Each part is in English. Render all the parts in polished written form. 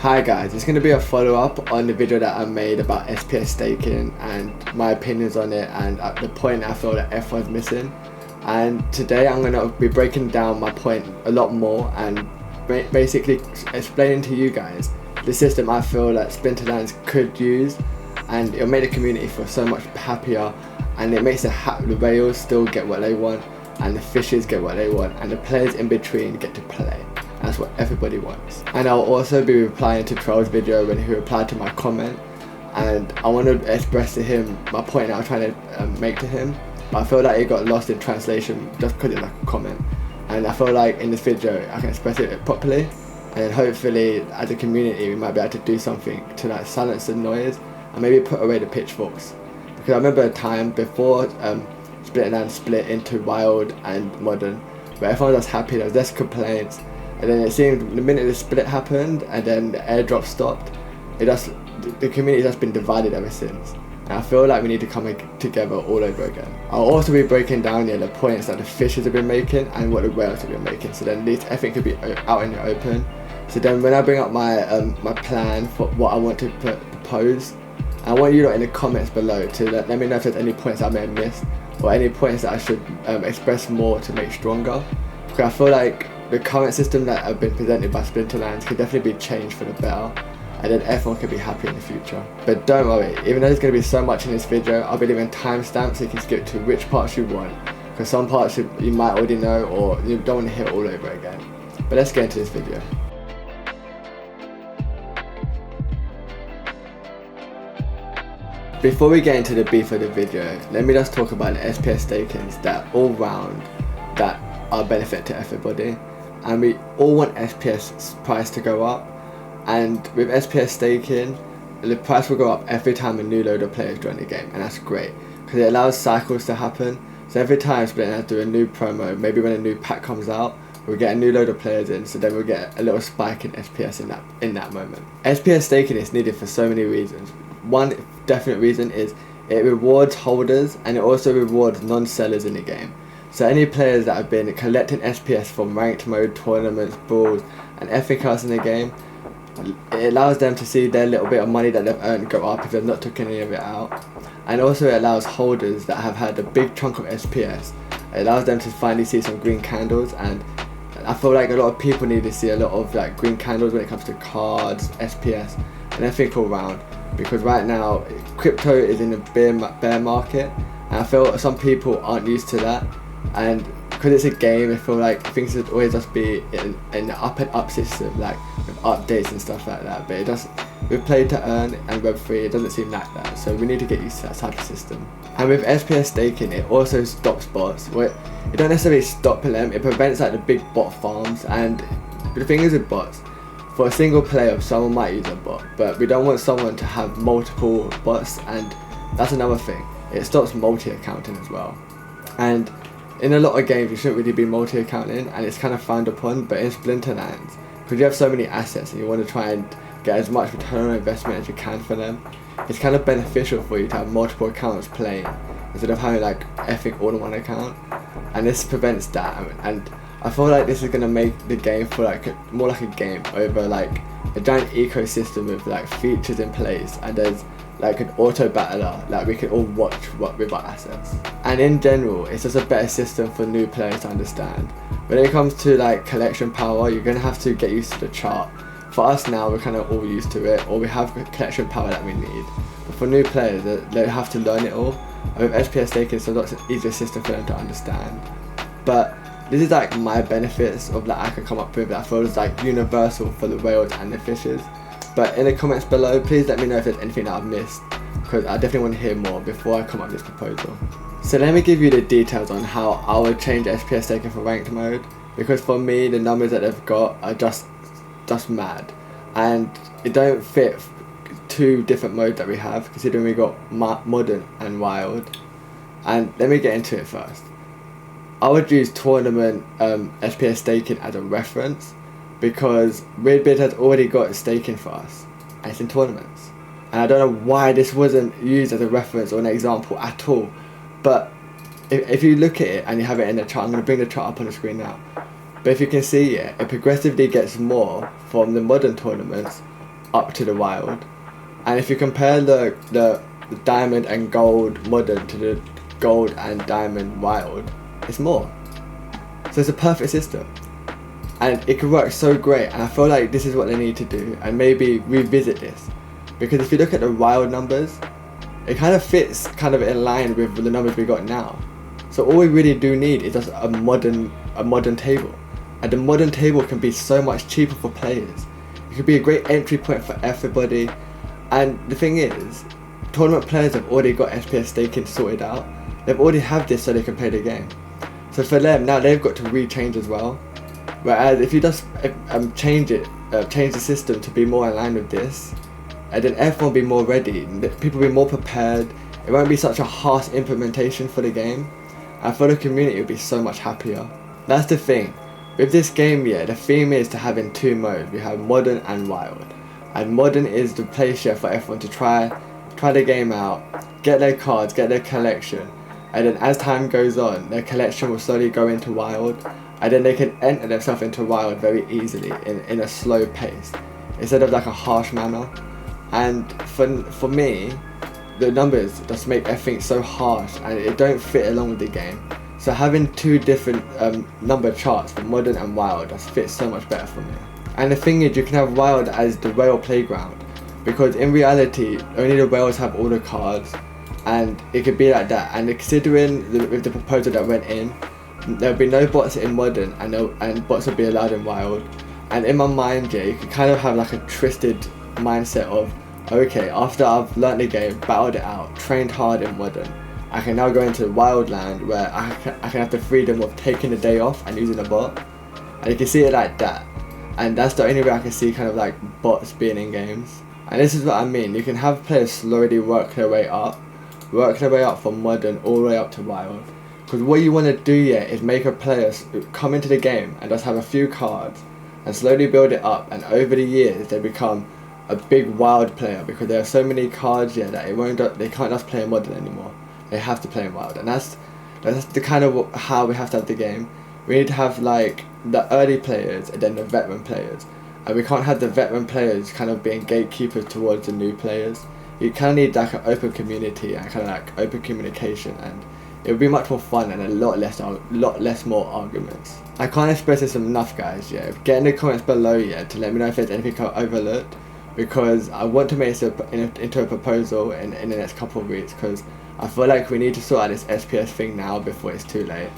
Hi guys, it's going to be a follow-up on the video that I made about SPS staking and my opinions on it and at the point I feel that F1's missing. And today I'm going to be breaking down my point a lot more and basically explaining to you guys the system I feel that Splinterlands could use, and it'll make the community feel so much happier, and it makes the whales still get what they want and the fishes get what they want and the players in between get to play. That's what everybody wants. And I'll also be replying to Troll's video when he replied to my comment, and I want to express to him my point that I'm trying to make to him, but I feel like it got lost in translation just because it's like a comment, and I feel like in this video I can express it properly, and hopefully as a community we might be able to do something to like silence the noise and maybe put away the pitchforks. Because I remember a time before Splinterlands split into wild and modern where everyone was happy, there was less complaints. And then it seemed the minute the split happened and then the airdrop stopped, the community has been divided ever since. And I feel like we need to come together all over again. I'll also be breaking down the points that the fishes have been making and what the whales have been making, so then at least everything could be out in the open. So then when I bring up my my plan for what I want to propose, I want you lot in the comments below to let me know if there's any points I may have missed or any points that I should express more to make stronger. Because I feel like the current system that have been presented by Splinterlands could definitely be changed for the better, and then everyone could be happy in the future. But don't worry, even though there's going to be so much in this video, I'll be leaving timestamps so you can skip to which parts you want, because some parts you might already know or you don't want to hear all over again. But let's get into this video. Before we get into the beef of the video, let me just talk about the SPS stakings that all round that are a benefit to everybody. And we all want SPS price to go up, and with SPS staking the price will go up every time a new load of players join the game, and that's great because it allows cycles to happen. So every time Splinterlands do a new promo, maybe when a new pack comes out, we'll get a new load of players in, so then we'll get a little spike in SPS in that moment. SPS staking is needed for so many reasons. One definite reason is it rewards holders, and it also rewards non-sellers in the game. So any players that have been collecting SPS from ranked mode, tournaments, brawls and everything else in the game, it allows them to see their little bit of money that they've earned go up if they've not taken any of it out. And also it allows holders that have had a big chunk of SPS, it allows them to finally see some green candles, and I feel like a lot of people need to see a lot of like green candles when it comes to cards, SPS and everything all round, because right now crypto is in a bear market, and I feel some people aren't used to that. And because it's a game, I feel like things should always just be in an up and up system, like with updates and stuff like that. But it does, with play to earn and Web3, it doesn't seem like that. So we need to get used to that type of system. And with SPS staking, it also stops bots. Well, it don't necessarily stop them, it prevents like the big bot farms. And the thing is with bots, for a single player, someone might use a bot, but we don't want someone to have multiple bots, and that's another thing. It stops multi-accounting as well. And in a lot of games you shouldn't really be multi-accounting, and it's kind of frowned upon, but in Splinterlands, because you have so many assets and you want to try and get as much return on investment as you can for them, it's kind of beneficial for you to have multiple accounts playing instead of having like everything all in one account, and this prevents that. And I feel like this is going to make the game feel like more like a game over like a giant ecosystem with like features in place, and there's like an auto battler, like we can all watch what with our assets. And in general, it's just a better system for new players to understand. When it comes to like collection power, you're gonna have to get used to the chart. For us now, we're kind of all used to it, or we have the collection power that we need. But for new players, they have to learn it all. And with SPS staking, it's a lot easier system for them to understand. But this is like my benefits of that I can come up with that feels like universal for the whales and the fishes. But in the comments below, please let me know if there's anything that I've missed, because I definitely want to hear more before I come up with this proposal. So let me give you the details on how I would change SPS staking for ranked mode, because for me the numbers that they've got are just mad, and it don't fit two different modes that we have, considering we got modern and wild. And let me get into it first. I would use tournament SPS staking as a reference, because Weirdbeard has already got staking for us, and it's in tournaments. And I don't know why this wasn't used as a reference or an example at all. But if you look at it and you have it in the chart, I'm going to bring the chart up on the screen now. But if you can see it progressively gets more from the modern tournaments up to the wild. And if you compare the diamond and gold modern to the gold and diamond wild, it's more. So it's a perfect system. And it could work so great, and I feel like this is what they need to do, and maybe revisit this. Because if you look at the wild numbers, it kind of fits kind of in line with the numbers we got now. So all we really do need is just a modern table. And the modern table can be so much cheaper for players. It could be a great entry point for everybody. And the thing is, tournament players have already got SPS staking sorted out. They've already have this so they can play the game. So for them, now they've got to rechange as well. Whereas if you just change the system to be more in line with this, and then everyone will be more ready, people will be more prepared, it won't be such a harsh implementation for the game, and for the community it will be so much happier. That's the thing. With this game, yeah, the theme is to having two modes. We have modern and wild. And modern is the place here for everyone to try the game out, get their cards, get their collection, and then as time goes on, their collection will slowly go into wild, and then they can enter themselves into wild very easily in a slow pace, instead of like a harsh manner. And for me, the numbers just make everything so harsh and it don't fit along with the game. So having two different number charts for modern and wild just fits so much better for me. And the thing is, you can have wild as the whale playground, because in reality only the whales have all the cards, and it could be like that. And considering with the proposal that went in, there'll be no bots in modern and bots will be allowed in wild. And in my mind, yeah, you can kind of have like a twisted mindset of, okay, after I've learnt the game, battled it out, trained hard in modern, I can now go into wildland where I can have the freedom of taking the day off and using a bot. And you can see it like that. And that's the only way I can see kind of like bots being in games. And this is what I mean, you can have players slowly work their way up from modern all the way up to wild. Because what you want to do here is make a player come into the game and just have a few cards and slowly build it up, and over the years they become a big wild player, because there are so many cards here that they can't just play in modern anymore. They have to play in wild, and that's the kind of how we have to have the game. We need to have like the early players and then the veteran players, and we can't have the veteran players kind of being gatekeepers towards the new players. You kind of need like an open community and kind of like open communication, and it would be much more fun and a lot less more arguments. I can't express this enough, guys. Yeah, get in the comments below, yeah, to let me know if there's anything I overlooked, because I want to make this into a proposal in the next couple of weeks, because I feel like we need to sort out this SPS thing now before it's too late.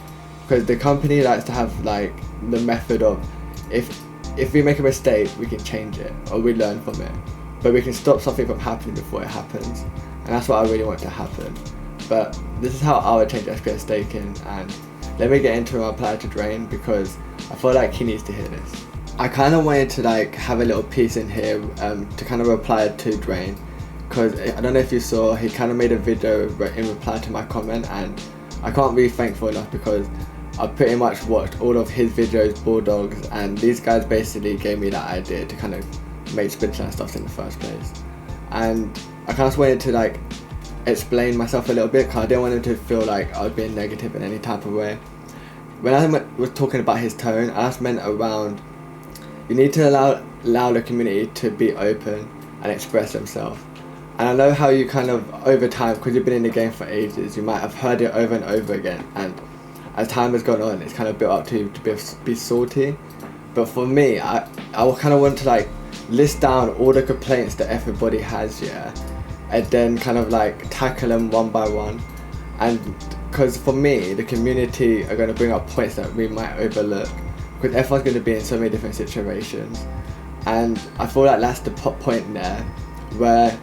Because the company likes to have like the method of, if we make a mistake, we can change it or we learn from it, but we can stop something from happening before it happens, and that's what I really want to happen. But this is how I would change SPS staking, and let me get into my reply to Drain, because I feel like he needs to hear this. I kind of wanted to like have a little piece in here to kind of reply to Drain, because I don't know if you saw, he kind of made a video in reply to my comment, and I can't be thankful enough, because I pretty much watched all of his videos, Bulldogs, and these guys basically gave me that idea to kind of make Splinter stuff in the first place. And I kind of wanted to like explain myself a little bit, because I didn't want him to feel like I was being negative in any type of way. When I was talking about his tone, I just meant around, you need to allow the community to be open and express themselves. And I know how you kind of, over time, because you've been in the game for ages, you might have heard it over and over again, and as time has gone on, it's kind of built up to be salty. But for me, I kind of want to like list down all the complaints that everybody has, yeah, and then kind of like tackle them one by one. And because for me, the community are going to bring up points that we might overlook, because everyone's going to be in so many different situations. And I feel like that's the point there, where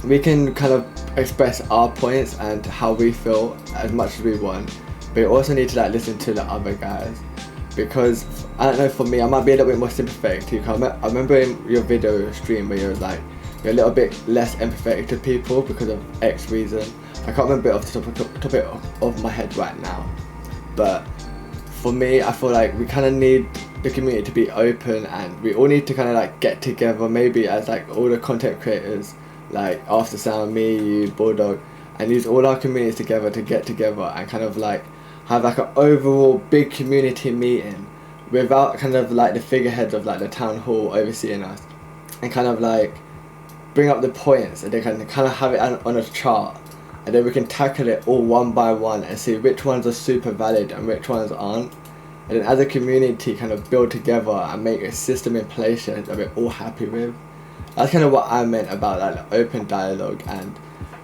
we can kind of express our points and how we feel as much as we want, but you also need to like listen to the other guys, because I don't know, for me, I might be a little bit more sympathetic to you. I remember in your video stream where you was like, you're a little bit less empathetic to people because of X reason. I can't remember it off the top of my head right now, but for me, I feel like we kind of need the community to be open, and we all need to kind of like get together, maybe as like all the content creators, like After Sound, me, you, Bulldog, and use all our communities together to get together and kind of like have like an overall big community meeting without kind of like the figureheads of like the town hall overseeing us, and kind of like bring up the points, and they can kind of have it on a chart, and then we can tackle it all one by one and see which ones are super valid and which ones aren't. And then as a community kind of build together and make a system in place that we're all happy with. That's kind of what I meant about like open dialogue. And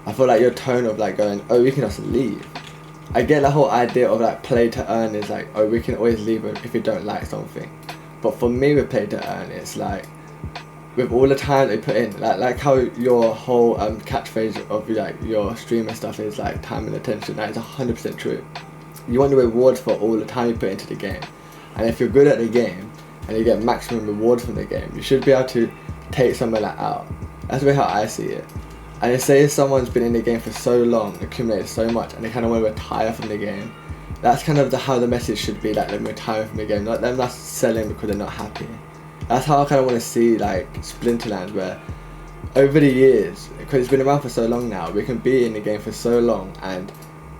I feel like your tone of like going, oh, we can just leave. I get the whole idea of like play to earn is like, oh, we can always leave if we don't like something. But for me with play to earn, it's like, with all the time they put in, like how your whole catchphrase of like your streamer stuff is like time and attention. That is 100% true. You want the rewards for all the time you put into the game, and if you're good at the game and you get maximum rewards from the game, you should be able to take some of that out. That's the way how I see it. And if say someone's been in the game for so long, accumulated so much, and they kind of want to retire from the game, that's kind of how the message should be, like them retiring from the game, not them not selling because they're not happy. That's how I kind of want to see like Splinterland, where over the years, because it's been around for so long now, we can be in the game for so long, and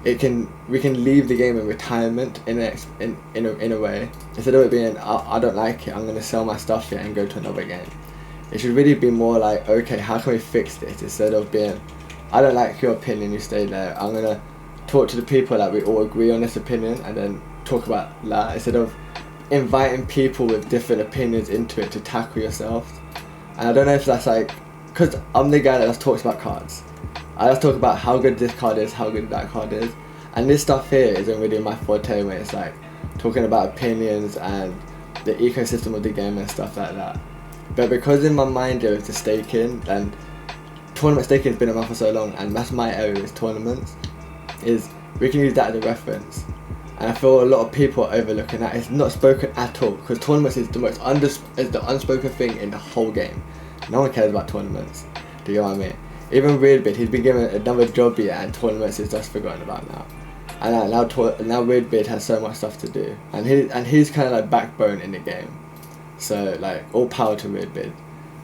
we can leave the game in retirement in a way, instead of it being I don't like it, I'm going to sell my stuff here and go to another game. It should really be more like, okay, how can we fix this, instead of being I don't like your opinion, you stay there, I'm going to talk to the people that we all agree on this opinion and then talk about that, instead of inviting people with different opinions into it to tackle yourself. And I don't know if that's like, because I'm the guy that just talks about cards. I just talk about how good this card is, how good that card is, and this stuff here isn't really my forte, where it's like talking about opinions and the ecosystem of the game and stuff like that. But because in my mind there is the staking, and tournament staking has been around for so long, and that's my area is tournaments, is we can use that as a reference. And I feel a lot of people are overlooking that. It's not spoken at all, because tournaments is the unspoken thing in the whole game. No one cares about tournaments. Do you know what I mean? Even Weirdbit, he's been given another job here, and tournaments is just forgotten about now. And now Weirdbit has so much stuff to do, and he's kind of like backbone in the game. So like all power to Weirdbit.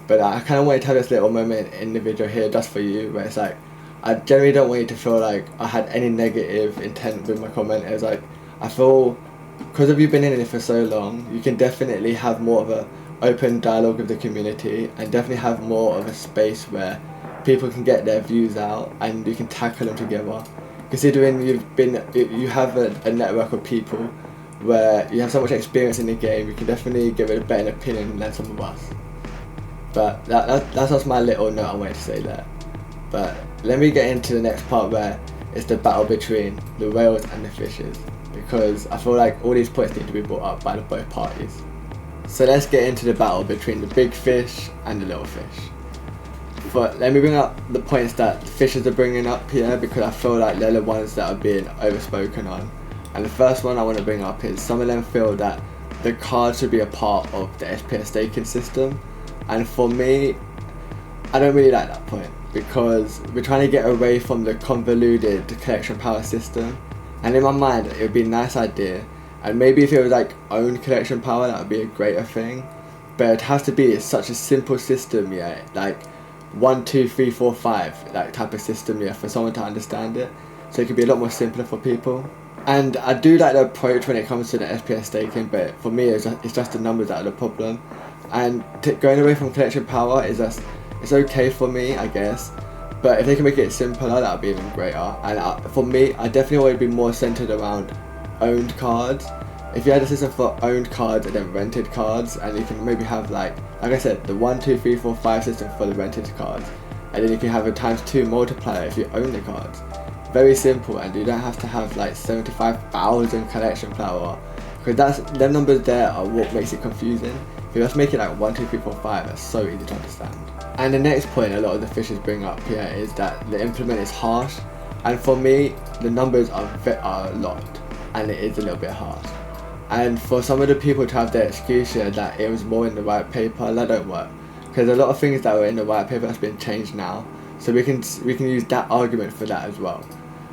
But I kind of wanted to have this little moment in the video here just for you, where it's like, I generally don't want you to feel like I had any negative intent with my comment. It was like, I feel, because of you been in it for so long, you can definitely have more of a open dialogue with the community, and definitely have more of a space where people can get their views out and you can tackle them together. Considering you have a network of people where you have so much experience in the game, you can definitely give it a better opinion than some of us. But that's just my little note I wanted to say there. But let me get into the next part, where it's the battle between the whales and the fishes, because I feel like all these points need to be brought up by both parties. So let's get into the battle between the big fish and the little fish. But let me bring up the points that the fishes are bringing up here, because I feel like they're the ones that are being overspoken on. And the first one I want to bring up is some of them feel that the cards should be a part of the SPS staking system. And for me, I don't really like that point, because we're trying to get away from the convoluted collection power system. And in my mind, it would be a nice idea, and maybe if it was like owned collection power, that would be a greater thing. But it has to be such a simple system, yeah, like 1, 2, 3, 4, 5, like type of system, yeah, for someone to understand it. So it could be a lot more simpler for people. And I do like the approach when it comes to the SPS staking, but for me it's just the numbers that are the problem. And going away from collection power is just, it's okay for me, I guess. But if they can make it simpler, that would be even greater. And for me, I definitely want it to be more centered around owned cards. If you had a system for owned cards and then rented cards, and you can maybe have like I said, the 1, 2, 3, 4, 5 system for the rented cards, and then you can have a ×2 multiplier if you own the cards. Very simple, and you don't have to have like 75,000 collection power, because them numbers there are what makes it confusing. If you just make it like 1, 2, 3, 4, 5, that's so easy to understand. And the next point a lot of the fishes bring up here is that the implement is harsh, and for me the numbers are locked, and it is a little bit harsh. And for some of the people to have their excuse here that it was more in the white paper, that don't work, because a lot of things that were in the white paper has been changed now, so we can use that argument for that as well.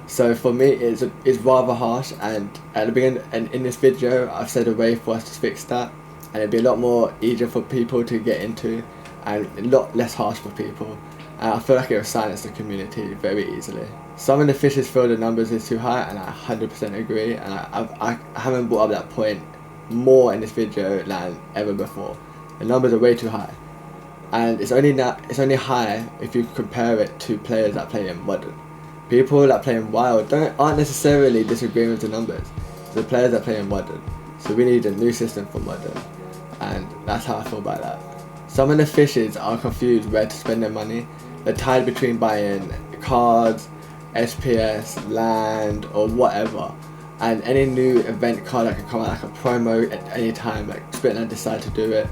So for me it's rather harsh, and at the beginning and in this video I've said a way for us to fix that, and it'd be a lot more easier for people to get into, and a lot less harsh for people. And I feel like it will silence the community very easily. Some of the fishes feel the numbers is too high, and I 100% agree, and I haven't brought up that point more in this video than ever before. The numbers are way too high. and it's only high if you compare it to players that play in modern. People that play in wild aren't necessarily disagreeing with the numbers. It's the players that play in modern. So we need a new system for modern, and that's how I feel about that. Some of the fishes are confused where to spend their money. They're tied between buying cards, SPS, land, or whatever, and any new event card that can come out, like a promo at any time, like Spitland decide to do it,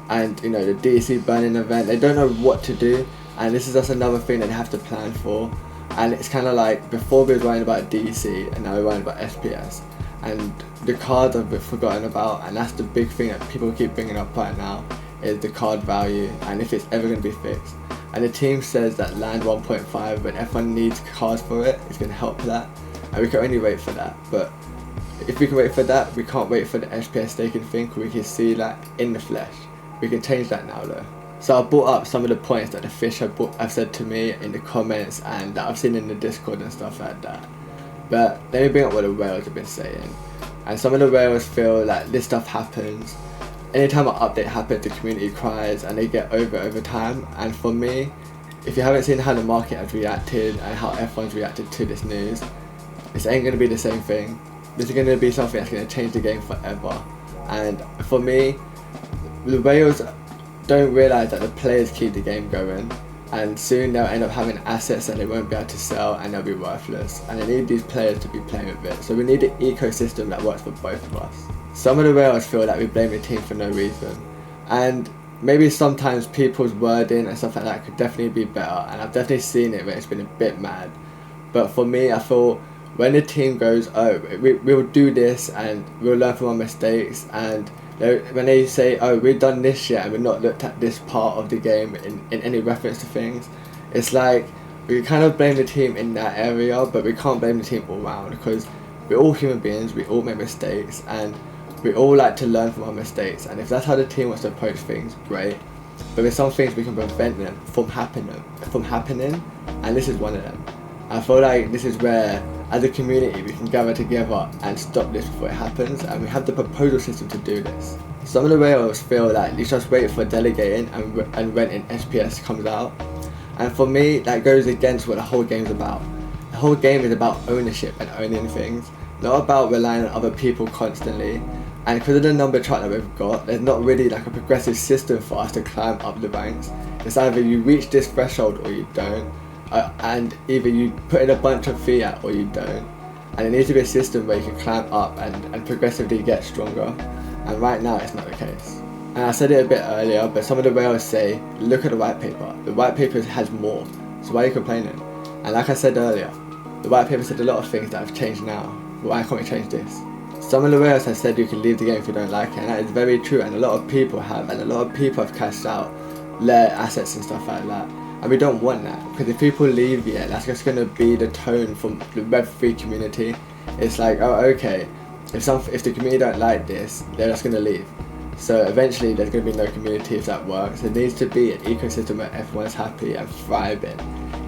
and you know, the DC burning event, they don't know what to do, and this is just another thing that they have to plan for. And it's kind of like, before we were worrying about DC, and now we're worrying about SPS, and the cards are forgotten about, and that's the big thing that people keep bringing up right now, is the card value, and if it's ever going to be fixed. And the team says that land 1.5, when F1 needs cards for it, it's going to help that, and we can only wait for that. But if we can wait for that, we can't wait for the SPS staking thing, we can see that in the flesh. We can change that now though. So I brought up some of the points that the fish have said to me in the comments, and that I've seen in the Discord and stuff like that. But let me bring up what the whales have been saying. And some of the whales feel like this stuff happens. Anytime an update happens, the community cries and they get over time. And for me, if you haven't seen how the market has reacted and how F1's reacted to this news, this ain't going to be the same thing. This is going to be something that's going to change the game forever. And for me, the whales don't realise that the players keep the game going, and soon they'll end up having assets that they won't be able to sell, and they'll be worthless, and they need these players to be playing with it. So we need an ecosystem that works for both of us. Some of the whales feel that we blame the team for no reason, and maybe sometimes people's wording and stuff like that could definitely be better, and I've definitely seen it where it's been a bit mad. But for me, I feel when the team goes, oh, we'll do this and we'll learn from our mistakes, and when they say, oh, we've done this yet and we've not looked at this part of the game in any reference to things, it's like we kind of blame the team in that area, but we can't blame the team all round, because we're all human beings, we all make mistakes, and we all like to learn from our mistakes. And if that's how the team wants to approach things, great, but there's some things we can prevent them from happening, and this is one of them. I feel like this is where, as a community, we can gather together and stop this before it happens, and we have the proposal system to do this. Some of the whales feel like you just wait for delegating and when an SPS comes out, and for me that goes against what the whole game's about. The whole game is about ownership and owning things, not about relying on other people constantly. And because of the number chart that we've got, there's not really like a progressive system for us to climb up the ranks. It's either you reach this threshold or you don't. And either you put in a bunch of fiat or you don't, and it needs to be a system where you can climb up and progressively get stronger, and right now it's not the case. And I said it a bit earlier, but some of the whales say, look at the white paper, the white paper has more, so why are you complaining? And like I said earlier, the white paper said a lot of things that have changed now, why can't we change this? Some of the whales have said you can leave the game if you don't like it, and that is very true, and a lot of people have, and a lot of people have cashed out their assets and stuff like that. And we don't want that, because if people leave, yeah, that's just going to be the tone from the Web3 community. It's like, oh, okay, if the community don't like this, they're just going to leave. So eventually there's going to be no community if that works. There needs to be an ecosystem where everyone's happy and thriving.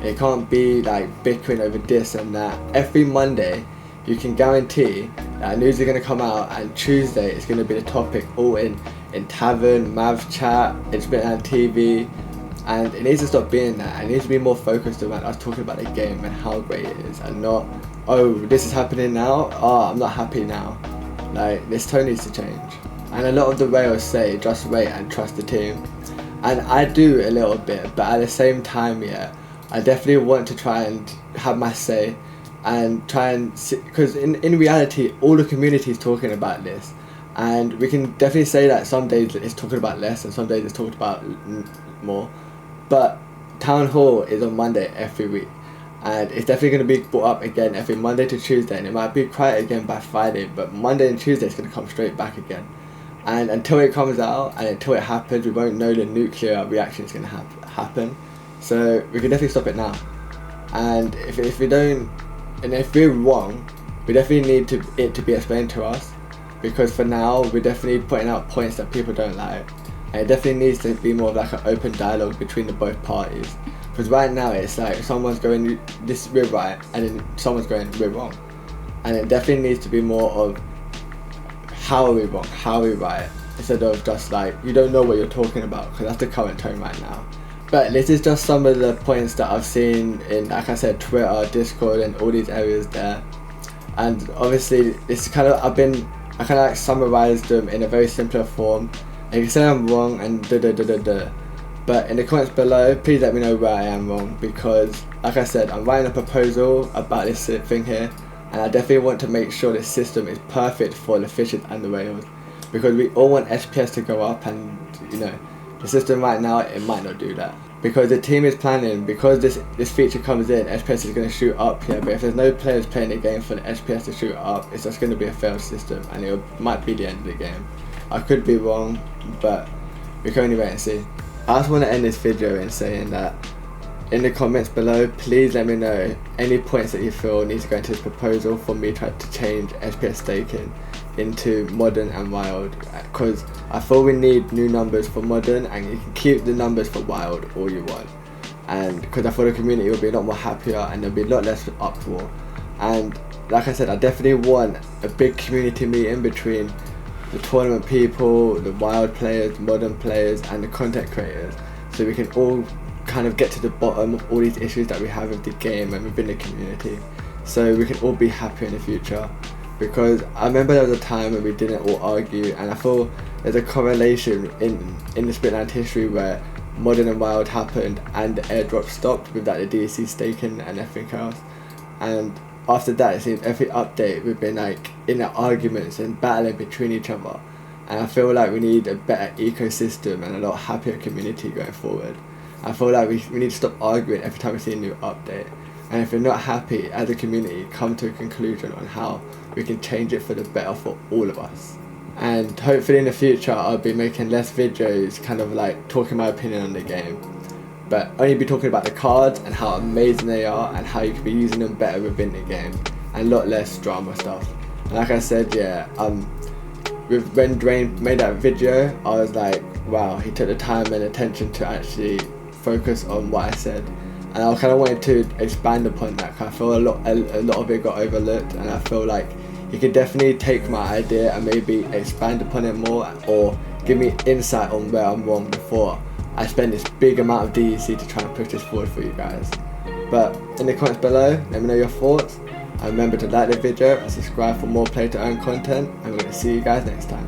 It can't be like bickering over this and that. Every Monday you can guarantee that news is going to come out, and Tuesday is going to be the topic all in Tavern, Mav Chat, in Spitland TV. And it needs to stop being that. It needs to be more focused around us talking about the game and how great it is, and not, oh, this is happening now, oh, I'm not happy now. Like, this tone needs to change. And a lot of the whales say, just wait and trust the team. And I do a little bit, but at the same time, yeah, I definitely want to try and have my say and try and see, because in reality, all the community is talking about this. And we can definitely say that some days it's talking about less and some days it's talked about more. But Town Hall is on Monday every week, and it's definitely going to be brought up again every Monday to Tuesday, and it might be quiet again by Friday, but Monday and Tuesday it's going to come straight back again. And until it comes out and until it happens, we won't know the nuclear reaction is going to happen. So we can definitely stop it now. And if we don't, and if we're wrong, we definitely need it to be explained to us, because for now we're definitely putting out points that people don't like. And it definitely needs to be more of like an open dialogue between the both parties, because right now it's like someone's going, this, we're right, and then someone's going, we're wrong. And it definitely needs to be more of how are we wrong, how are we right, instead of just like you don't know what you're talking about, because that's the current tone right now. But this is just some of the points that I've seen in, like I said, Twitter, Discord, and all these areas there. And obviously, it's kind of I kind of like summarized them in a very simpler form. And you can say I'm wrong and da. But in the comments below, please let me know where I am wrong, because, like I said, I'm writing a proposal about this thing here, and I definitely want to make sure this system is perfect for the fishes and the whales, because we all want SPS to go up, and you know, the system right now, it might not do that. Because the team is planning, because this feature comes in, SPS is going to shoot up here, but if there's no players playing the game for the SPS to shoot up, it's just going to be a failed system, and it might be the end of the game. I could be wrong, but we can only wait and see. I just want to end this video in saying that in the comments below, please let me know any points that you feel need to go into this proposal for me to change SPS staking into modern and wild, because I feel we need new numbers for modern, and you can keep the numbers for wild all you want, and because I feel the community will be a lot more happier and there'll be a lot less uproar. And like I said, I definitely want a big community meeting between the tournament people, the wild players, modern players, and the content creators, so we can all kind of get to the bottom of all these issues that we have with the game and within the community, so we can all be happy in the future. Because I remember there was a time when we didn't all argue, and I feel there's a correlation in the Split history where modern and wild happened and the airdrop stopped with like the DSC staking and everything else. And after that, it seems every update we've been like in the arguments and battling between each other, and I feel like we need a better ecosystem and a lot happier community going forward. I feel like we need to stop arguing every time we see a new update, and if we're not happy as a community, come to a conclusion on how we can change it for the better for all of us. And hopefully in the future I'll be making less videos kind of like talking my opinion on the game, but only be talking about the cards and how amazing they are and how you can be using them better within the game, and a lot less drama stuff. And like I said, yeah, when Dwayne made that video, I was like, wow, he took the time and attention to actually focus on what I said, and I kind of wanted to expand upon that, because I feel a lot of it got overlooked, and I feel like he could definitely take my idea and maybe expand upon it more, or give me insight on where I'm wrong before I spend this big amount of DEC to try and push this forward for you guys. But in the comments below, let me know your thoughts, and remember to like the video and subscribe for more play to earn content, and we're going to see you guys next time.